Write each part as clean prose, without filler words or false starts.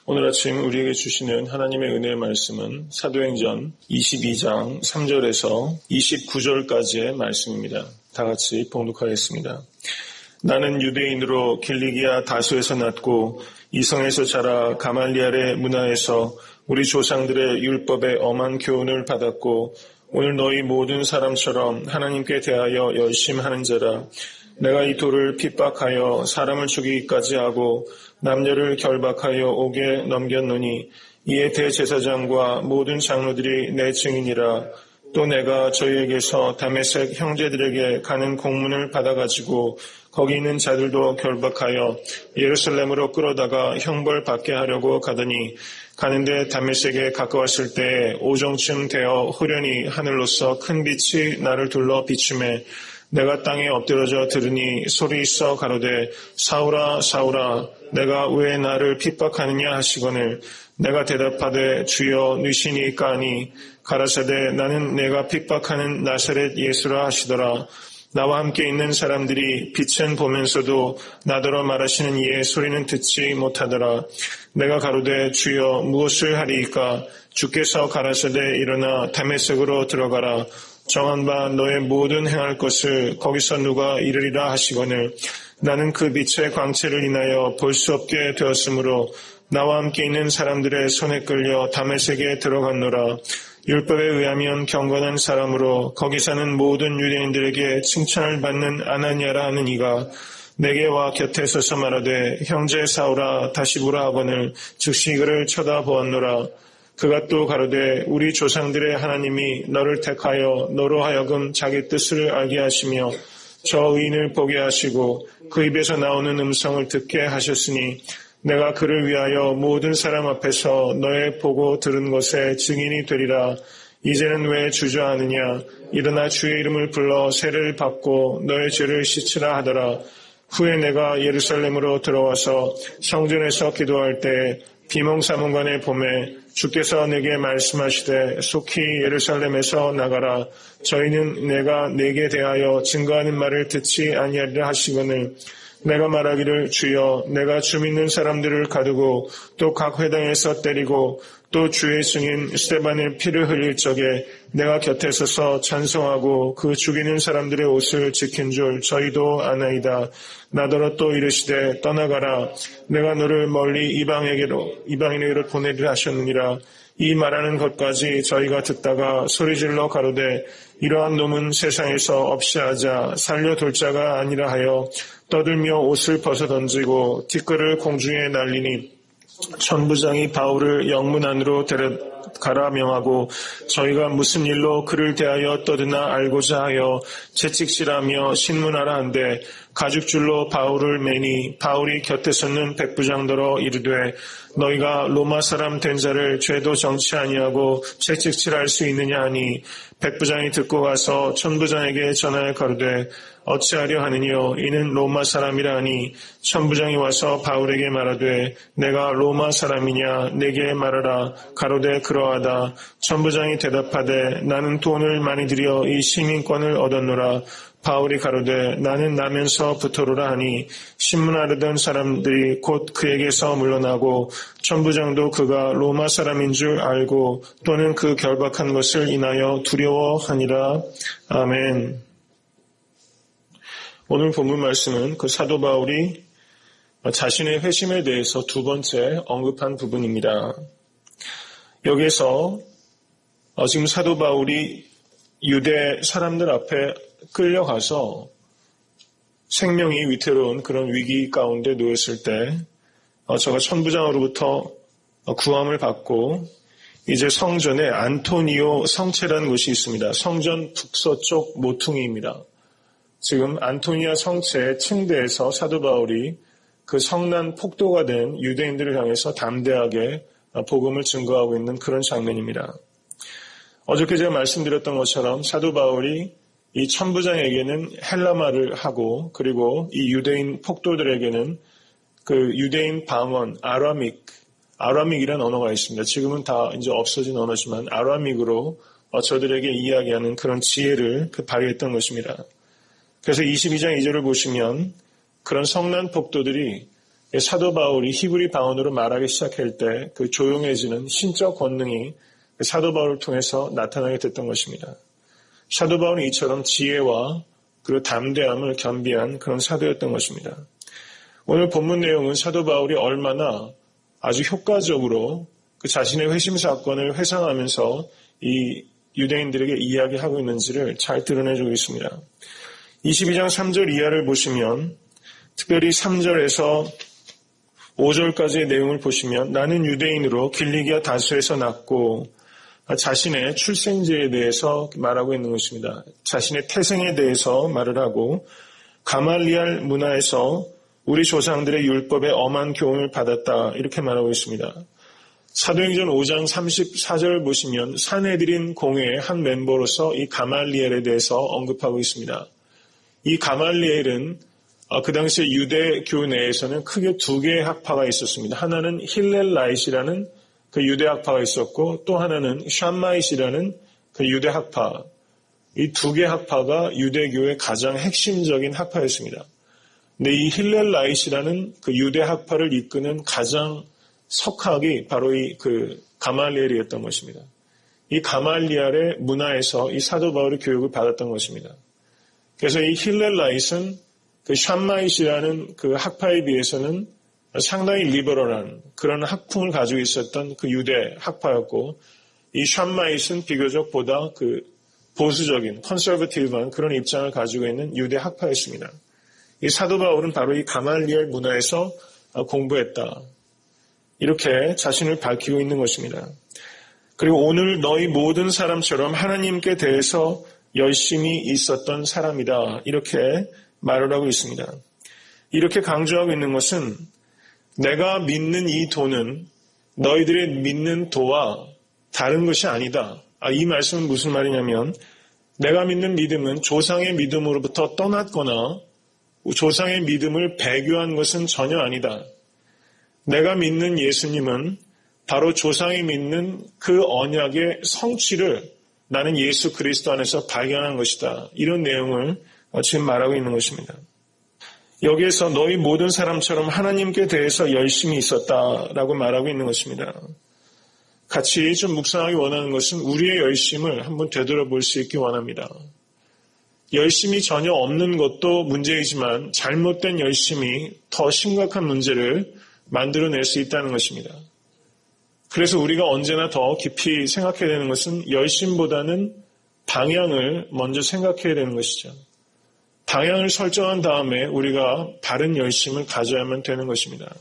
오늘 아침 우리에게 주시는 하나님의 은혜의 말씀은 사도행전 22장 3절에서 29절까지의 말씀입니다. 다 같이 봉독하겠습니다. 나는 유대인으로 길리기아 다소에서 났고 이성에서 자라 가말리알의 문화에서 우리 조상들의 율법의 엄한 교훈을 받았고 오늘 너희 모든 사람처럼 하나님께 대하여 열심하는 자라. 내가 이 돌을 핍박하여 사람을 죽이기까지 하고 남녀를 결박하여 옥에 넘겼노니 이에 대제사장과 모든 장로들이 내 증인이라. 또 내가 저희에게서 다메섹 형제들에게 가는 공문을 받아가지고 거기 있는 자들도 결박하여 예루살렘으로 끌어다가 형벌받게 하려고 가더니 가는데 다메섹에 가까웠을 때에 오정쯤 되어 후련히 하늘로서 큰 빛이 나를 둘러 비추매 내가 땅에 엎드러져 들으니 소리 있어 가로되 사울아 사울아 내가 왜 나를 핍박하느냐 하시거늘 내가 대답하되 주여 누시니까 하니 가라사대 나는 내가 핍박하는 나사렛 예수라 하시더라. 나와 함께 있는 사람들이 빛은 보면서도 나더러 말하시는 이의 소리는 듣지 못하더라. 내가 가로되 주여 무엇을 하리이까 주께서 가라사대 일어나 다메섹으로 들어가라. 정한 바 너의 모든 행할 것을 거기서 누가 이르리라 하시거늘 나는 그 빛의 광채를 인하여 볼 수 없게 되었으므로 나와 함께 있는 사람들의 손에 끌려 다메섹에 들어갔노라. 율법에 의하면 경건한 사람으로 거기 사는 모든 유대인들에게 칭찬을 받는 아나니아라 하는 이가 내게 와 곁에 서서 말하되 형제 사울아 다시 보라 하거늘 즉시 그를 쳐다보았노라. 그가 또 가로되 우리 조상들의 하나님이 너를 택하여 너로 하여금 자기 뜻을 알게 하시며 저 의인을 보게 하시고 그 입에서 나오는 음성을 듣게 하셨으니 내가 그를 위하여 모든 사람 앞에서 너의 보고 들은 것에 증인이 되리라. 이제는 왜 주저하느냐. 일어나 주의 이름을 불러 세례를 받고 너의 죄를 씻으라 하더라. 후에 내가 예루살렘으로 들어와서 성전에서 기도할 때 비몽사몽간에 봄에 주께서 내게 말씀하시되 속히 예루살렘에서 나가라. 저희는 내가 내게 대하여 증거하는 말을 듣지 아니하리라 하시거늘 내가 말하기를 주여 내가 주 믿는 사람들을 가두고 또 각 회당에서 때리고 또 주의 증인 스데반의 피를 흘릴 적에 내가 곁에 서서 찬송하고 그 죽이는 사람들의 옷을 지킨 줄 저희도 아나이다. 나더러 또 이르시되 떠나가라. 내가 너를 멀리 이방인에게로 보내리라 하셨느니라. 이 말하는 것까지 저희가 듣다가 소리질러 가로되 이러한 놈은 세상에서 없이 하자. 살려둘 자가 아니라 하여 떠들며 옷을 벗어던지고 티끌을 공중에 날리니 천부장이 바울을 영문 안으로 데려가라 명하고 저희가 무슨 일로 그를 대하여 떠드나 알고자 하여 채찍질하며 신문하라 한데 가죽줄로 바울을 매니 바울이 곁에 섰는 백부장더러 이르되 너희가 로마 사람 된 자를 죄도 정치 아니하고 채찍질할 수 있느냐 하니 백부장이 듣고 가서 천부장에게 전하여 가로되 어찌하려 하느뇨 이는 로마 사람이라 하니 천부장이 와서 바울에게 말하되 내가 로마 사람이냐 내게 말하라. 가로되 그러하다. 천부장이 대답하되 나는 돈을 많이 들여 이 시민권을 얻었노라. 바울이 가로되 나는 나면서 부터로라 하니 신문하려던 사람들이 곧 그에게서 물러나고 천부장도 그가 로마 사람인 줄 알고 또는 그 결박한 것을 인하여 두려워하니라. 아멘. 오늘 본문 말씀은 그 사도 바울이 자신의 회심에 대해서 두 번째 언급한 부분입니다. 여기에서 지금 사도 바울이 유대 사람들 앞에 끌려가서 생명이 위태로운 그런 위기 가운데 놓였을 때 저가 천부장으로부터 구함을 받고 이제 성전에 안토니오 성체라는 곳이 있습니다. 성전 북서쪽 모퉁이입니다. 지금 안토니아 성체의 층대에서 사도 바울이 그 성난 폭도가 된 유대인들을 향해서 담대하게 복음을 증거하고 있는 그런 장면입니다. 어저께 제가 말씀드렸던 것처럼 사도 바울이 이 천부장에게는 헬라말을 하고 그리고 이 유대인 폭도들에게는 그 유대인 방언 아람익이라는 언어가 있습니다. 지금은 다 이제 없어진 언어지만 아람익으로 저들에게 이야기하는 그런 지혜를 발휘했던 것입니다. 그래서 22장 2절을 보시면 그런 성난 폭도들이 사도 바울이 히브리 방언으로 말하기 시작할 때 그 조용해지는 신적 권능이 사도 바울을 통해서 나타나게 됐던 것입니다. 사도 바울은 이처럼 지혜와 그리고 담대함을 겸비한 그런 사도였던 것입니다. 오늘 본문 내용은 사도 바울이 얼마나 아주 효과적으로 그 자신의 회심 사건을 회상하면서 이 유대인들에게 이야기하고 있는지를 잘 드러내주고 있습니다. 22장 3절 이하를 보시면 특별히 3절에서 5절까지의 내용을 보시면 나는 유대인으로 길리기아 다수에서 났고 자신의 출생지에 대해서 말하고 있는 것입니다. 자신의 태생에 대해서 말을 하고 가말리알 문화에서 우리 조상들의 율법에 엄한 교훈을 받았다 이렇게 말하고 있습니다. 사도행전 5장 34절을 보시면 산헤드린 공회의 한 멤버로서 이 가말리엘에 대해서 언급하고 있습니다. 이 가말리엘은 그 당시에 유대교 내에서는 크게 두 개의 학파가 있었습니다. 하나는 힐렐라이시라는 그 유대학파가 있었고 또 하나는 샴마이시라는 그 유대학파. 이 두 개의 학파가 유대교의 가장 핵심적인 학파였습니다. 근데 이 힐렐라이시라는 그 유대학파를 이끄는 가장 석학이 바로 이 그 가말리엘이었던 것입니다. 이 가말리엘의 문화에서 이 사도 바울의 교육을 받았던 것입니다. 그래서 이 힐렐라이스는 그 샴마이시라는 그 학파에 비해서는 상당히 리버럴한 그런 학풍을 가지고 있었던 그 유대 학파였고 이 샴마이스는 비교적 보다 그 보수적인 컨서버티브한 그런 입장을 가지고 있는 유대 학파였습니다. 이 사도 바울은 바로 이 가말리엘 문화에서 공부했다. 이렇게 자신을 밝히고 있는 것입니다. 그리고 오늘 너희 모든 사람처럼 하나님께 대해서 열심히 있었던 사람이다. 이렇게 말을 하고 있습니다. 이렇게 강조하고 있는 것은 내가 믿는 이 도는 너희들의 믿는 도와 다른 것이 아니다. 이 말씀은 무슨 말이냐면 내가 믿는 믿음은 조상의 믿음으로부터 떠났거나 조상의 믿음을 배교한 것은 전혀 아니다. 내가 믿는 예수님은 바로 조상이 믿는 그 언약의 성취를 나는 예수 그리스도 안에서 발견한 것이다. 이런 내용을 지금 말하고 있는 것입니다. 여기에서 너희 모든 사람처럼 하나님께 대해서 열심히 있었다라고 말하고 있는 것입니다. 같이 좀 묵상하기 원하는 것은 우리의 열심을 한번 되돌아볼 수 있기 원합니다. 열심이 전혀 없는 것도 문제이지만 잘못된 열심이 더 심각한 문제를 만들어낼 수 있다는 것입니다. 그래서 우리가 언제나 더 깊이 생각해야 되는 것은 열심보다는 방향을 먼저 생각해야 되는 것이죠. 방향을 설정한 다음에 우리가 바른 열심을 가져야만 되는 것입니다.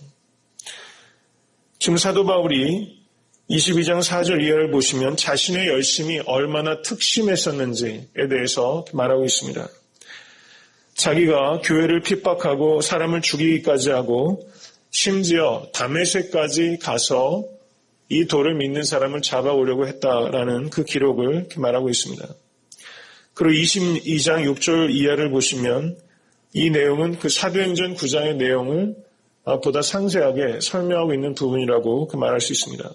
지금 사도 바울이 22장 4절 이하를 보시면 자신의 열심이 얼마나 특심했었는지에 대해서 말하고 있습니다. 자기가 교회를 핍박하고 사람을 죽이기까지 하고 심지어 다메섹까지 가서 이 도를 믿는 사람을 잡아오려고 했다라는 그 기록을 말하고 있습니다. 그리고 22장 6절 이하를 보시면 이 내용은 그 사도행전 9장의 내용을 보다 상세하게 설명하고 있는 부분이라고 말할 수 있습니다.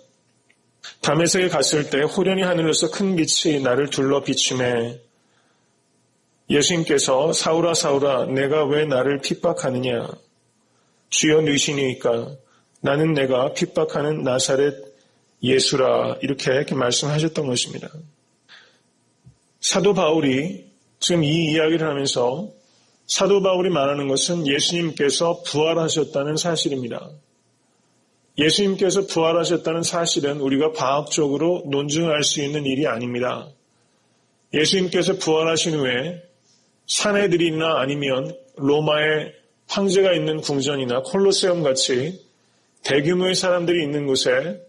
다메섹에 갔을 때 호련히 하늘에서 큰 빛이 나를 둘러 비추매 예수님께서 사울아 사울아 내가 왜 나를 핍박하느냐 주여 누구시니까 나는 내가 핍박하는 나사렛 예수라 이렇게 말씀하셨던 것입니다. 사도 바울이 지금 이 이야기를 하면서 사도 바울이 말하는 것은 예수님께서 부활하셨다는 사실입니다. 예수님께서 부활하셨다는 사실은 우리가 과학적으로 논증할 수 있는 일이 아닙니다. 예수님께서 부활하신 후에 산헤드린이나 아니면 로마의 황제가 있는 궁전이나 콜로세움 같이 대규모의 사람들이 있는 곳에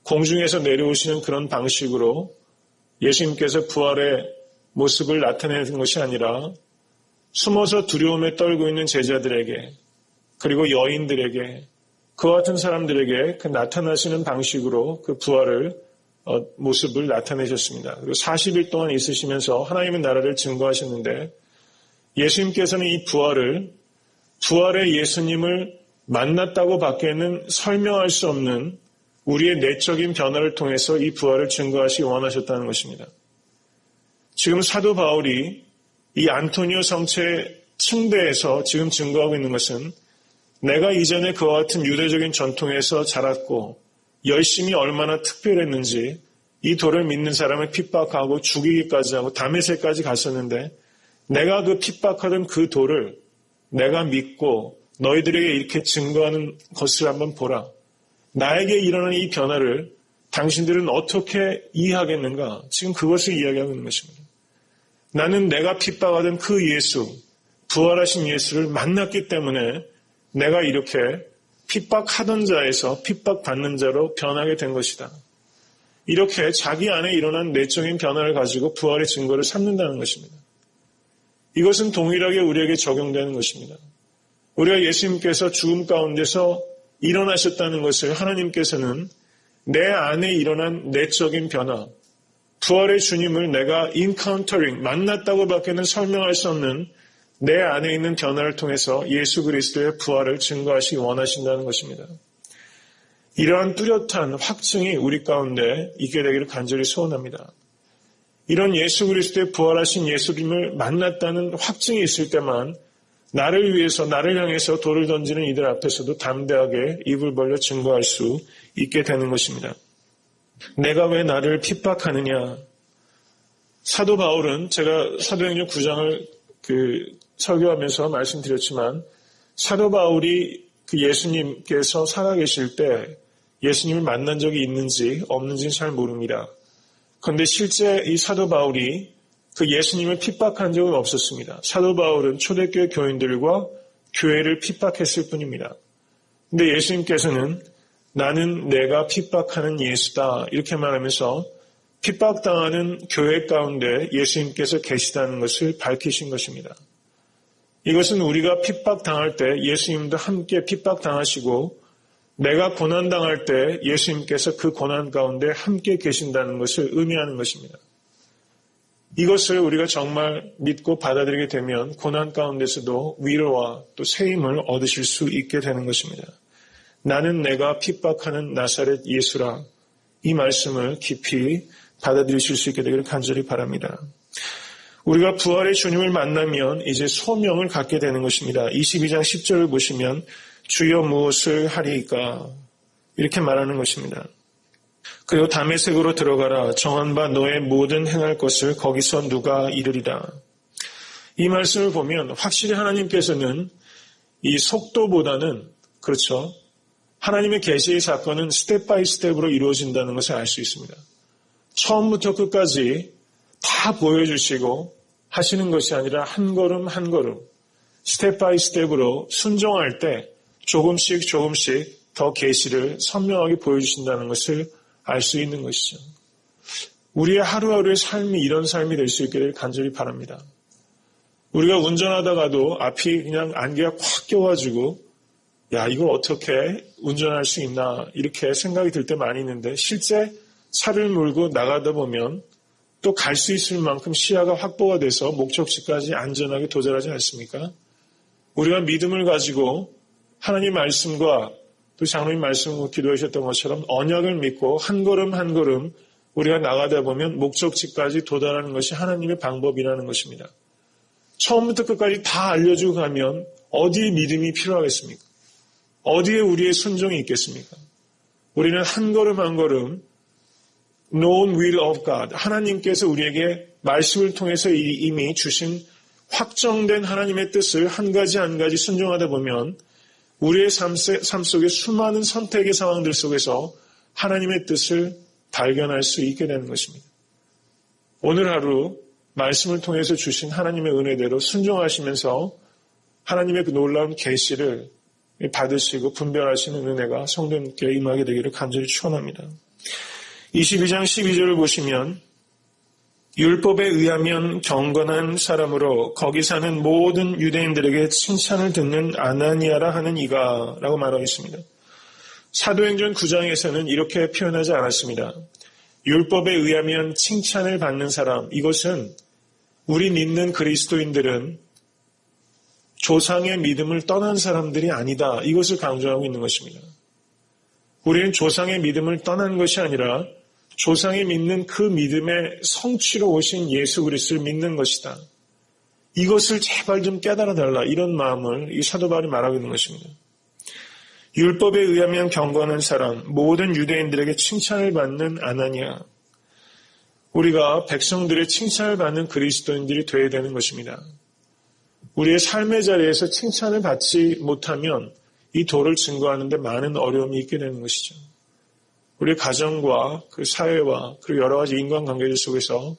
공중에서 내려오시는 그런 방식으로 예수님께서 부활의 모습을 나타내는 것이 아니라 숨어서 두려움에 떨고 있는 제자들에게 그리고 여인들에게 그와 같은 사람들에게 그 나타나시는 방식으로 그 부활을 모습을 나타내셨습니다. 그리고 40일 동안 있으시면서 하나님의 나라를 증거하셨는데 예수님께서는 이 부활의 예수님을 만났다고 밖에는 설명할 수 없는 우리의 내적인 변화를 통해서 이 부활을 증거하시기 원하셨다는 것입니다. 지금 사도 바울이 이 안토니오 성체 층대에서 지금 증거하고 있는 것은 내가 이전에 그와 같은 유대적인 전통에서 자랐고 열심히 얼마나 특별했는지 이 돌을 믿는 사람을 핍박하고 죽이기까지 하고 다메섹까지 갔었는데 내가 그 핍박하던 그 돌을 내가 믿고 너희들에게 이렇게 증거하는 것을 한번 보라. 나에게 일어난 이 변화를 당신들은 어떻게 이해하겠는가? 지금 그것을 이야기하고 있는 것입니다. 나는 내가 핍박하던 그 예수, 부활하신 예수를 만났기 때문에 내가 이렇게 핍박하던 자에서 핍박받는 자로 변하게 된 것이다. 이렇게 자기 안에 일어난 내적인 변화를 가지고 부활의 증거를 삼는다는 것입니다. 이것은 동일하게 우리에게 적용되는 것입니다. 우리가 예수님께서 죽음 가운데서 일어나셨다는 것을 하나님께서는 내 안에 일어난 내적인 변화, 부활의 주님을 내가 encountering, 만났다고 밖에는 설명할 수 없는 내 안에 있는 변화를 통해서 예수 그리스도의 부활을 증거하시기 원하신다는 것입니다. 이러한 뚜렷한 확증이 우리 가운데 있게 되기를 간절히 소원합니다. 이런 예수 그리스도의 부활하신 예수님을 만났다는 확증이 있을 때만 나를 위해서, 나를 향해서 돌을 던지는 이들 앞에서도 담대하게 입을 벌려 증거할 수 있게 되는 것입니다. 내가 왜 나를 핍박하느냐? 사도 바울은 제가 사도행전 9장을 설교하면서 말씀드렸지만 사도 바울이 그 예수님께서 살아계실 때 예수님을 만난 적이 있는지 없는지는 잘 모릅니다. 그런데 실제 이 사도 바울이 그 예수님을 핍박한 적은 없었습니다. 사도 바울은 초대교회 교인들과 교회를 핍박했을 뿐입니다. 그런데 예수님께서는 나는 내가 핍박하는 예수다 이렇게 말하면서 핍박당하는 교회 가운데 예수님께서 계시다는 것을 밝히신 것입니다. 이것은 우리가 핍박당할 때 예수님도 함께 핍박당하시고 내가 고난당할 때 예수님께서 그 고난 가운데 함께 계신다는 것을 의미하는 것입니다. 이것을 우리가 정말 믿고 받아들이게 되면 고난 가운데서도 위로와 또 새 힘을 얻으실 수 있게 되는 것입니다. 나는 내가 핍박하는 나사렛 예수라. 이 말씀을 깊이 받아들이실 수 있게 되기를 간절히 바랍니다. 우리가 부활의 주님을 만나면 이제 소명을 갖게 되는 것입니다. 22장 10절을 보시면 주여 무엇을 하리이까 이렇게 말하는 것입니다. 그리고 다메섹으로 들어가라. 정한 바 너의 모든 행할 것을 거기서 누가 이르리라. 이 말씀을 보면 확실히 하나님께서는 이 속도보다는 그렇죠. 하나님의 계시의 사건은 스텝 바이 스텝으로 이루어진다는 것을 알 수 있습니다. 처음부터 끝까지 다 보여주시고 하시는 것이 아니라 한 걸음 한 걸음 스텝 바이 스텝으로 순종할 때 조금씩 더 계시를 선명하게 보여주신다는 것을 알 수 있는 것이죠. 우리의 하루하루의 삶이 이런 삶이 될 수 있기를 간절히 바랍니다. 우리가 운전하다가도 앞이 그냥 안개가 콱 껴가지고 야 이걸 어떻게 운전할 수 있나 이렇게 생각이 들 때 많이 있는데 실제 차를 몰고 나가다 보면 또 갈 수 있을 만큼 시야가 확보가 돼서 목적지까지 안전하게 도달하지 않습니까? 우리가 믿음을 가지고 하나님 말씀과 또 장로님 말씀으로 기도하셨던 것처럼 언약을 믿고 한 걸음 한 걸음 우리가 나가다 보면 목적지까지 도달하는 것이 하나님의 방법이라는 것입니다. 처음부터 끝까지 다 알려주고 가면 어디에 믿음이 필요하겠습니까? 어디에 우리의 순종이 있겠습니까? 우리는 한 걸음 한 걸음 known will of God, 하나님께서 우리에게 말씀을 통해서 이미 주신 확정된 하나님의 뜻을 한 가지 한 가지 순종하다 보면 우리의 삶 속에 수많은 선택의 상황들 속에서 하나님의 뜻을 발견할 수 있게 되는 것입니다. 오늘 하루 말씀을 통해서 주신 하나님의 은혜대로 순종하시면서 하나님의 그 놀라운 계시를 받으시고 분별하시는 은혜가 성도님께 임하게 되기를 간절히 축원합니다. 22장 12절을 보시면 율법에 의하면 경건한 사람으로 거기 사는 모든 유대인들에게 칭찬을 듣는 아나니아라 하는 이가 라고 말하고 있습니다. 사도행전 9장에서는 이렇게 표현하지 않았습니다. 율법에 의하면 칭찬을 받는 사람, 이것은 우리 믿는 그리스도인들은 조상의 믿음을 떠난 사람들이 아니다. 이것을 강조하고 있는 것입니다. 우리는 조상의 믿음을 떠난 것이 아니라 조상이 믿는 그 믿음의 성취로 오신 예수 그리스도를 믿는 것이다. 이것을 제발 좀 깨달아 달라. 이런 마음을 이 사도 바울이 말하고 있는 것입니다. 율법에 의하면 경건한 사람, 모든 유대인들에게 칭찬을 받는 아나니아. 우리가 백성들의 칭찬을 받는 그리스도인들이 되어야 되는 것입니다. 우리의 삶의 자리에서 칭찬을 받지 못하면 이 도를 증거하는 데 많은 어려움이 있게 되는 것이죠. 우리의 가정과 그 사회와 그리고 여러 가지 인간관계들 속에서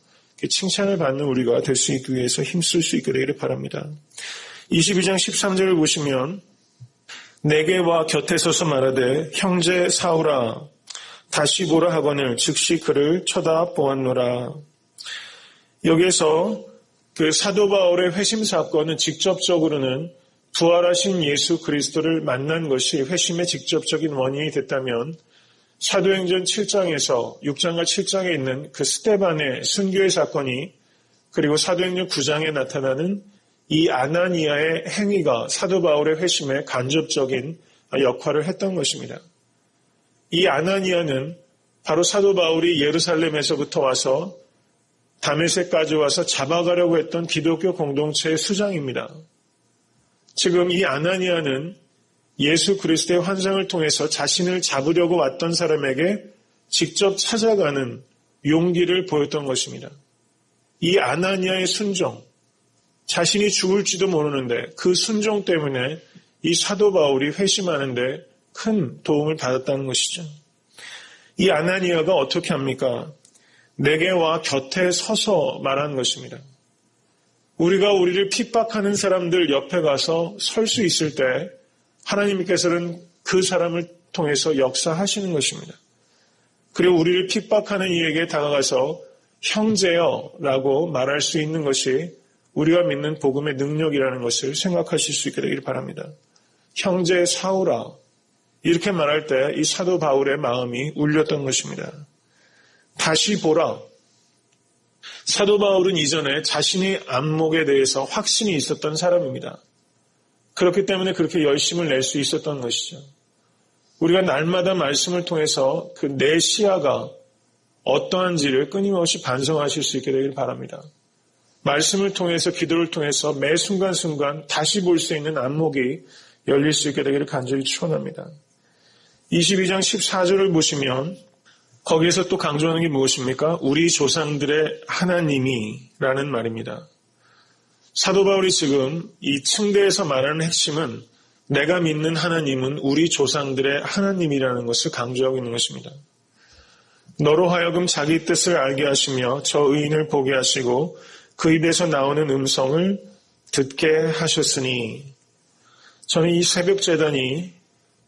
칭찬을 받는 우리가 될 수 있기 위해서 힘쓸 수 있게 되기를 바랍니다. 22장 13절을 보시면 내게 와 곁에 서서 말하되 형제 사울아 다시 보라 하거늘 즉시 그를 쳐다보았노라. 여기에서 그 사도 바울의 회심 사건은 직접적으로는 부활하신 예수 그리스도를 만난 것이 회심의 직접적인 원인이 됐다면 사도행전 7장에서 6장과 7장에 있는 그 스데반의 순교의 사건이 그리고 사도행전 9장에 나타나는 이 아나니아의 행위가 사도 바울의 회심에 간접적인 역할을 했던 것입니다. 이 아나니아는 바로 사도 바울이 예루살렘에서부터 와서 다메섹까지 와서 잡아가려고 했던 기독교 공동체의 수장입니다. 지금 이 아나니아는 예수 그리스도의 환상을 통해서 자신을 잡으려고 왔던 사람에게 직접 찾아가는 용기를 보였던 것입니다. 이 아나니아의 순종, 자신이 죽을지도 모르는데 그 순종 때문에 이 사도 바울이 회심하는데 큰 도움을 받았다는 것이죠. 이 아나니아가 어떻게 합니까? 내게 와 곁에 서서 말한 것입니다. 우리가 우리를 핍박하는 사람들 옆에 가서 설 수 있을 때 하나님께서는 그 사람을 통해서 역사하시는 것입니다. 그리고 우리를 핍박하는 이에게 다가가서 형제여 라고 말할 수 있는 것이 우리가 믿는 복음의 능력이라는 것을 생각하실 수 있게 되기를 바랍니다. 형제 사울아 이렇게 말할 때 이 사도 바울의 마음이 울렸던 것입니다. 다시 보라. 사도 바울은 이전에 자신의 안목에 대해서 확신이 있었던 사람입니다. 그렇기 때문에 그렇게 열심을 낼 수 있었던 것이죠. 우리가 날마다 말씀을 통해서 그 내 시야가 어떠한지를 끊임없이 반성하실 수 있게 되길 바랍니다. 말씀을 통해서 기도를 통해서 매 순간순간 다시 볼 수 있는 안목이 열릴 수 있게 되기를 간절히 축원합니다. 22장 14절을 보시면 거기에서 또 강조하는 게 무엇입니까? 우리 조상들의 하나님이라는 말입니다. 사도 바울이 지금 이 층대에서 말하는 핵심은 내가 믿는 하나님은 우리 조상들의 하나님이라는 것을 강조하고 있는 것입니다. 너로 하여금 자기 뜻을 알게 하시며 저 의인을 보게 하시고 그 입에서 나오는 음성을 듣게 하셨으니 저는 이 새벽 제단이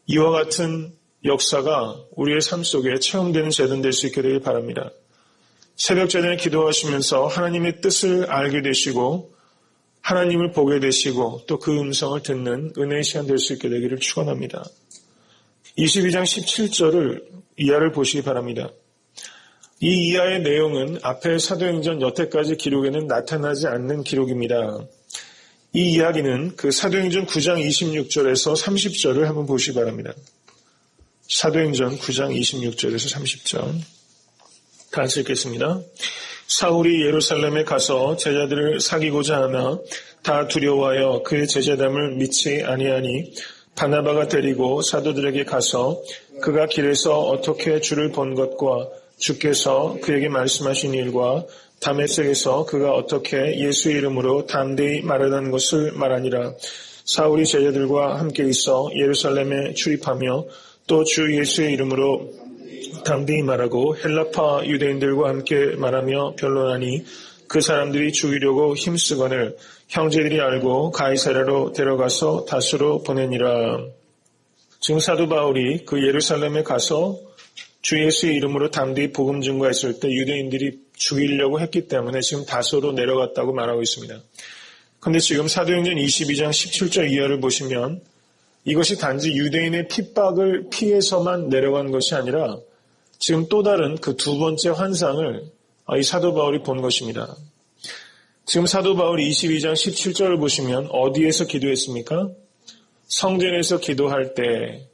이와 같은 역사가 우리의 삶 속에 체험되는 제단 될 수 있게 되길 바랍니다. 새벽 제단에 기도하시면서 하나님의 뜻을 알게 되시고 하나님을 보게 되시고 또 그 음성을 듣는 은혜의 시간 될 수 있게 되기를 축원합니다. 22장 17절을 이하를 보시기 바랍니다. 이 이하의 내용은 앞에 사도행전 여태까지 기록에는 나타나지 않는 기록입니다. 이 이야기는 그 사도행전 9장 26절에서 30절을 한번 보시기 바랍니다. 사도행전 9장 26절에서 30절 다 같이 읽겠습니다. 사울이 예루살렘에 가서 제자들을 사귀고자 하나 다 두려워하여 그의 제자됨을 믿지 아니하니 바나바가 데리고 사도들에게 가서 그가 길에서 어떻게 주를 본 것과 주께서 그에게 말씀하신 일과 다메섹에서 그가 어떻게 예수의 이름으로 담대히 말하던 것을 말하니라. 사울이 제자들과 함께 있어 예루살렘에 출입하며 또 주 예수의 이름으로 담대히 말하고 헬라파 유대인들과 함께 말하며 변론하니 그 사람들이 죽이려고 힘쓰거늘 형제들이 알고 가이사랴로 데려가서 다수로 보내니라. 지금 사도 바울이 그 예루살렘에 가서 주 예수의 이름으로 담대히 복음 증거했을 때 유대인들이 죽이려고 했기 때문에 지금 다소로 내려갔다고 말하고 있습니다. 그런데 지금 사도행전 22장 17절 이하를 보시면 이것이 단지 유대인의 핍박을 피해서만 내려간 것이 아니라 지금 또 다른 그 두 번째 환상을 이 사도 바울이 본 것입니다. 지금 사도 바울이 22장 17절을 보시면 어디에서 기도했습니까? 성전에서 기도할 때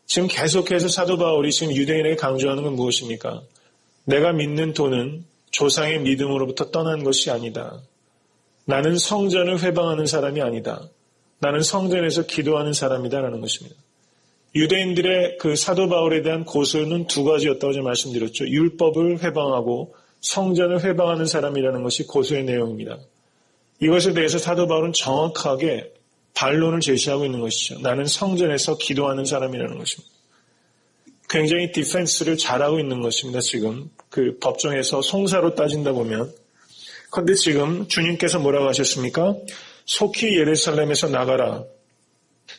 지금 계속해서 사도 바울이 지금 유대인에게 강조하는 건 무엇입니까? 내가 믿는 도는 조상의 믿음으로부터 떠난 것이 아니다. 나는 성전을 회방하는 사람이 아니다. 나는 성전에서 기도하는 사람이다라는 것입니다. 유대인들의 그 사도 바울에 대한 고소는 두 가지였다고 제가 말씀드렸죠. 율법을 회방하고 성전을 회방하는 사람이라는 것이 고소의 내용입니다. 이것에 대해서 사도 바울은 정확하게 반론을 제시하고 있는 것이죠. 나는 성전에서 기도하는 사람이라는 것입니다. 굉장히 디펜스를 잘하고 있는 것입니다. 지금 그 법정에서 송사로 따진다 보면. 그런데 지금 주님께서 뭐라고 하셨습니까? 속히 예루살렘에서 나가라.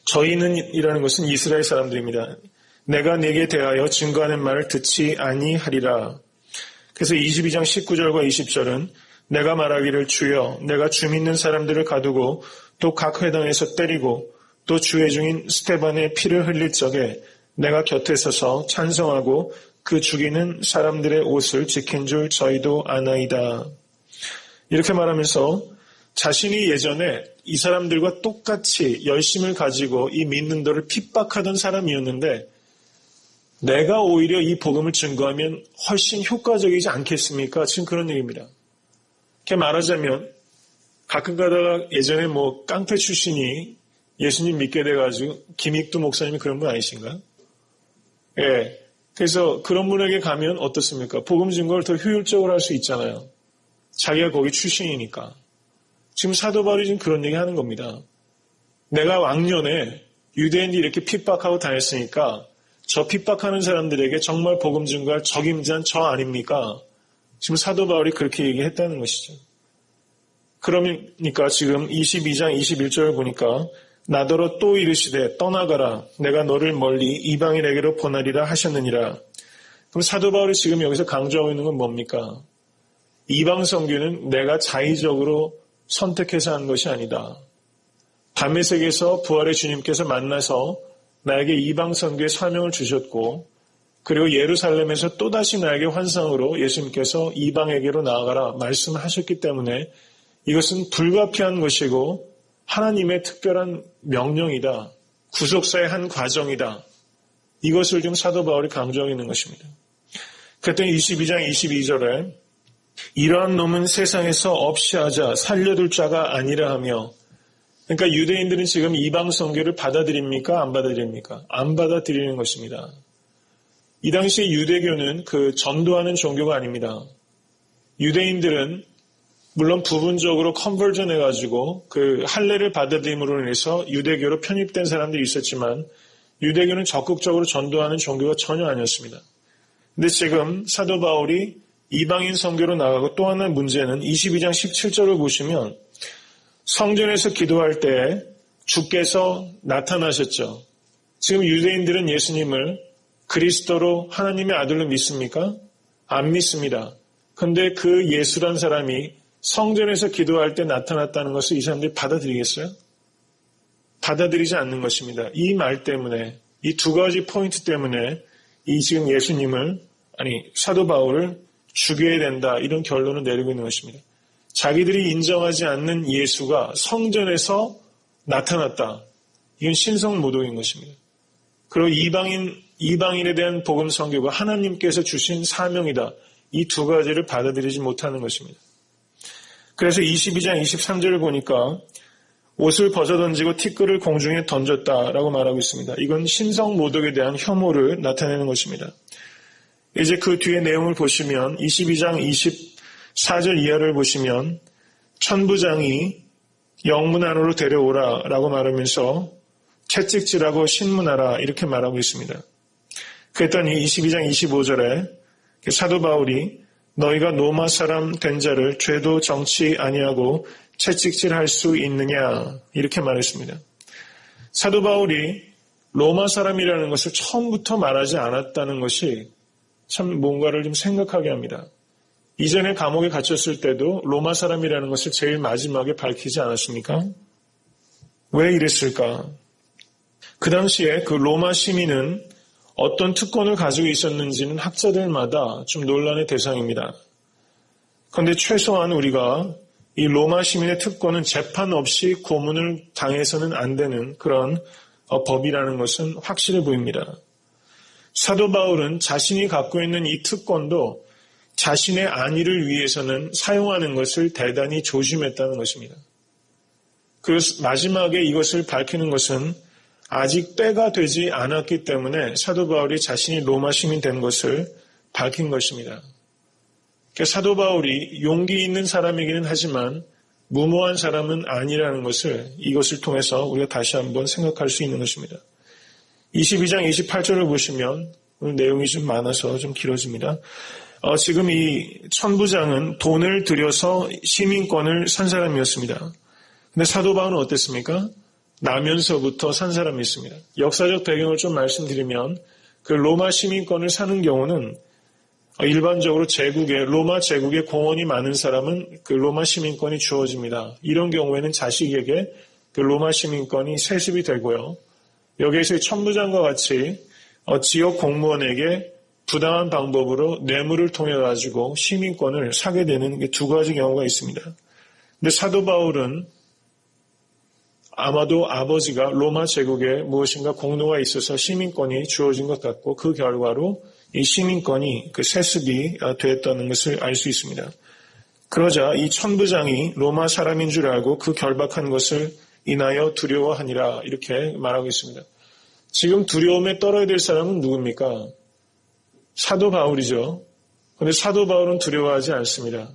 저희는 이라는 것은 이스라엘 사람들입니다. 내가 네게 대하여 증거하는 말을 듣지 아니하리라. 그래서 22장 19절과 20절은 내가 말하기를 주여 내가 주 믿는 사람들을 가두고 또 각 회당에서 때리고 또 주의 중인 스테반의 피를 흘릴 적에 내가 곁에 서서 찬성하고 그 죽이는 사람들의 옷을 지킨 줄 저희도 아나이다. 이렇게 말하면서 자신이 예전에 이 사람들과 똑같이 열심을 가지고 이 믿는도를 핍박하던 사람이었는데 내가 오히려 이 복음을 증거하면 훨씬 효과적이지 않겠습니까? 지금 그런 얘기입니다. 이렇게 말하자면 가끔 가다가 예전에 깡패 출신이 예수님 믿게 돼가지고 김익두 목사님이 그런 분 아니신가요? 예. 그래서 그런 분에게 가면 어떻습니까? 복음 증거를 더 효율적으로 할 수 있잖아요. 자기가 거기 출신이니까. 지금 사도 바울이 지금 그런 얘기 하는 겁니다. 내가 왕년에 유대인들이 이렇게 핍박하고 다녔으니까 저 핍박하는 사람들에게 정말 복음 증거할 적임자는 저 아닙니까? 지금 사도 바울이 그렇게 얘기했다는 것이죠. 그러니까 지금 22장 21절을 보니까 나더러 또 이르시되 떠나가라 내가 너를 멀리 이방인에게로 보내리라 하셨느니라. 그럼 사도 바울이 지금 여기서 강조하고 있는 건 뭡니까? 이방 선교는 내가 자의적으로 선택해서 한 것이 아니다. 다메섹에서 부활의 주님께서 만나서 나에게 이방 선교의 사명을 주셨고 그리고 예루살렘에서 또다시 나에게 환상으로 예수님께서 이방에게로 나아가라 말씀하셨기 때문에 이것은 불가피한 것이고 하나님의 특별한 명령이다. 구속사의 한 과정이다. 이것을 지금 사도 바울이 강조하고 있는 것입니다. 그랬더니 22장 22절에 이러한 놈은 세상에서 없이 하자 살려둘 자가 아니라 하며 그러니까 유대인들은 지금 이방 선교를 받아들입니까? 안 받아들입니까? 안 받아들이는 것입니다. 이 당시 유대교는 그 전도하는 종교가 아닙니다. 유대인들은 물론 부분적으로 컨버전 해가지고 그 할례를 받아들임으로 인해서 유대교로 편입된 사람들이 있었지만 유대교는 적극적으로 전도하는 종교가 전혀 아니었습니다. 근데 지금 사도 바울이 이방인 선교로 나가고 또 하나의 문제는 22장 17절을 보시면 성전에서 기도할 때 주께서 나타나셨죠. 지금 유대인들은 예수님을 그리스도로 하나님의 아들로 믿습니까? 안 믿습니다. 그런데 그 예수란 사람이 성전에서 기도할 때 나타났다는 것을 이 사람들이 받아들이겠어요? 받아들이지 않는 것입니다. 이 말 때문에, 이 두 가지 포인트 때문에 이 지금 예수님을, 사도 바울을 죽여야 된다, 이런 결론을 내리고 있는 것입니다. 자기들이 인정하지 않는 예수가 성전에서 나타났다. 이건 신성모독인 것입니다. 그리고 이방인에 대한 복음 선교가 하나님께서 주신 사명이다. 이 두 가지를 받아들이지 못하는 것입니다. 그래서 22장 23절을 보니까 옷을 벗어던지고 티끌을 공중에 던졌다라고 말하고 있습니다. 이건 신성모독에 대한 혐오를 나타내는 것입니다. 이제 그 뒤에 내용을 보시면 22장 24절 이하를 보시면 천부장이 영문 안으로 데려오라 라고 말하면서 채찍질하고 신문하라 이렇게 말하고 있습니다. 그랬더니 22장 25절에 사도 바울이 너희가 로마 사람 된 자를 죄도 정치 아니하고 채찍질할 수 있느냐 이렇게 말했습니다. 사도 바울이 로마 사람이라는 것을 처음부터 말하지 않았다는 것이 참 뭔가를 좀 생각하게 합니다. 이전에 감옥에 갇혔을 때도 로마 사람이라는 것을 제일 마지막에 밝히지 않았습니까? 왜 이랬을까? 그 당시에 그 로마 시민은 어떤 특권을 가지고 있었는지는 학자들마다 좀 논란의 대상입니다. 그런데 최소한 우리가 이 로마 시민의 특권은 재판 없이 고문을 당해서는 안 되는 그런 법이라는 것은 확실해 보입니다. 사도 바울은 자신이 갖고 있는 이 특권도 자신의 안위를 위해서는 사용하는 것을 대단히 조심했다는 것입니다. 그 마지막에 이것을 밝히는 것은 아직 때가 되지 않았기 때문에 사도 바울이 자신이 로마 시민 된 것을 밝힌 것입니다. 그러니까 사도 바울이 용기 있는 사람이기는 하지만 무모한 사람은 아니라는 것을 이것을 통해서 우리가 다시 한번 생각할 수 있는 것입니다. 22장 28절을 보시면 오늘 내용이 좀 많아서 좀 길어집니다. 지금 이 천부장은 돈을 들여서 시민권을 산 사람이었습니다. 근데 사도 바울은 어땠습니까? 나면서부터 산 사람이었습니다. 역사적 배경을 좀 말씀드리면 그 로마 시민권을 사는 경우는 일반적으로 로마 제국에 공헌이 많은 사람은 그 로마 시민권이 주어집니다. 이런 경우에는 자식에게 그 로마 시민권이 세습이 되고요. 여기에서 천부장과 같이 지역 공무원에게 부당한 방법으로 뇌물을 통해 가지고 시민권을 사게 되는 두 가지 경우가 있습니다. 근데 사도 바울은 아마도 아버지가 로마 제국에 무엇인가 공로가 있어서 시민권이 주어진 것 같고 그 결과로 이 시민권이 그 세습이 되었다는 것을 알 수 있습니다. 그러자 이 천부장이 로마 사람인 줄 알고 그 결박한 것을 인하여 두려워하니라 이렇게 말하고 있습니다. 지금 두려움에 떨어야 될 사람은 누굽니까? 사도 바울이죠. 그런데 사도 바울은 두려워하지 않습니다.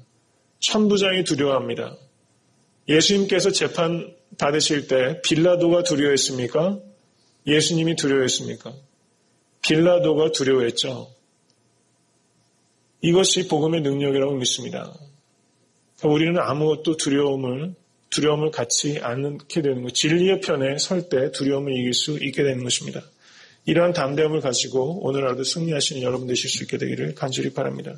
천부장이 두려워합니다. 예수님께서 재판 받으실 때 빌라도가 두려워했습니까? 예수님이 두려워했습니까? 빌라도가 두려워했죠. 이것이 복음의 능력이라고 믿습니다. 우리는 아무것도 두려움을 갖지 않게 되는 것, 진리의 편에 설 때 두려움을 이길 수 있게 되는 것입니다. 이러한 담대함을 가지고 오늘 하루도 승리하시는 여러분 되실 수 있게 되기를 간절히 바랍니다.